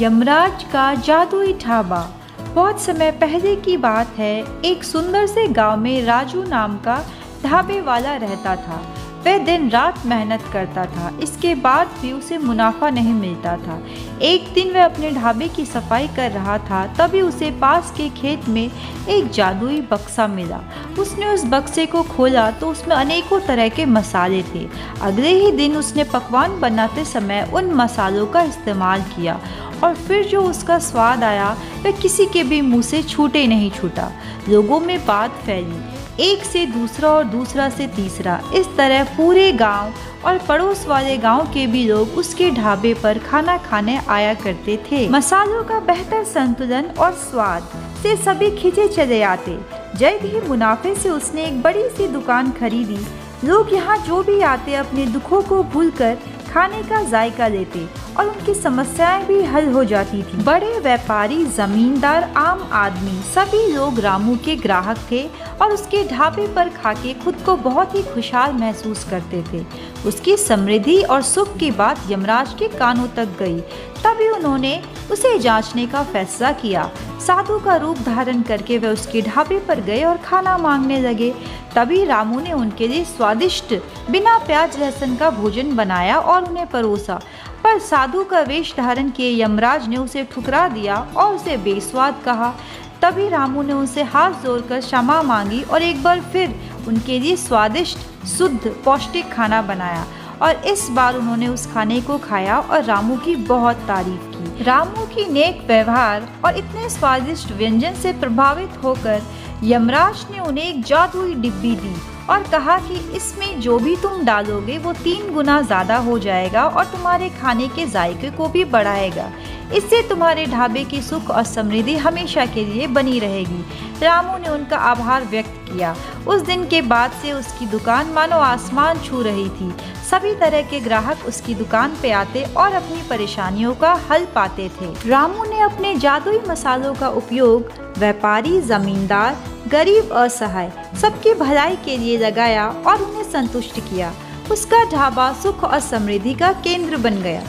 यमराज का जादुई ढाबा। बहुत समय पहले की बात है। एक सुंदर से गांव में राजू नाम का ढाबे वाला रहता था। वह दिन रात मेहनत करता था, इसके बाद भी उसे मुनाफा नहीं मिलता था। एक दिन वह अपने ढाबे की सफाई कर रहा था, तभी उसे पास के खेत में एक जादुई बक्सा मिला। उसने उस बक्से को खोला तो उसमें अनेकों तरह के मसाले थे। अगले ही दिन उसने पकवान बनाते समय उन मसालों का इस्तेमाल किया और फिर जो उसका स्वाद आया वह किसी के भी मुंह से छूटे नहीं छूटा। लोगों में बात फैली, एक से दूसरा और दूसरा से तीसरा। इस तरह पूरे गांव और पड़ोस वाले गांव के भी लोग उसके ढाबे पर खाना खाने आया करते थे। मसालों का बेहतर संतुलन और स्वाद से सभी खिंचे चले आते। जल्द ही मुनाफे से उसने एक बड़ी सी दुकान खरीदी। लोग यहाँ जो भी आते अपने दुखों को भूलकर खाने का जायका लेते और उनकी समस्याएं भी हल हो जाती थी। बड़े व्यापारी, जमींदार, आम आदमी सभी लोग रामू के ग्राहक थे और उसके ढाबे पर खाके खुद को बहुत ही खुशहाल महसूस करते थे। उसकी समृद्धि और सुख की बात यमराज के कानों तक गई। तभी उन्होंने उसे जांचने का फैसला किया। साधु का रूप धारण करके वे उसके ढाबे पर गए और खाना मांगने लगे। तभी रामू ने उनके लिए स्वादिष्ट बिना प्याज लहसुन का भोजन बनाया और उन्हें परोसा। पर साधु का वेश धारण किए यमराज ने उसे ठुकरा दिया और उसे बेस्वाद कहा। तभी रामू ने उनसे हाथ जोड़कर क्षमा मांगी और एक बार फिर उनके लिए स्वादिष्ट, शुद्ध, पौष्टिक खाना बनाया और इस बार उन्होंने उस खाने को खाया और रामू की बहुत तारीफ की। रामू की नेक व्यवहार और इतने स्वादिष्ट व्यंजन से प्रभावित होकर यमराज ने उन्हें एक जादुई डिब्बी दी और कहा कि इसमें जो भी तुम डालोगे वो 3 गुना ज़्यादा हो जाएगा और तुम्हारे खाने के जायके को भी बढ़ाएगा। इससे तुम्हारे ढाबे की सुख और समृद्धि हमेशा के लिए बनी रहेगी। रामू ने उनका आभार व्यक्त किया। उस दिन के बाद से उसकी दुकान मानो आसमान छू रही थी। सभी तरह के ग्राहक उसकी दुकान पे आते और अपनी परेशानियों का हल पाते थे। रामू ने अपने जादुई मसालों का उपयोग व्यापारी, जमींदार, गरीब, असहाय सबकी भलाई के लिए लगाया और उन्हें संतुष्ट किया। उसका ढाबा सुख और समृद्धि का केंद्र बन गया।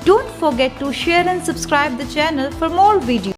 Don't forget to share and subscribe the channel for more videos.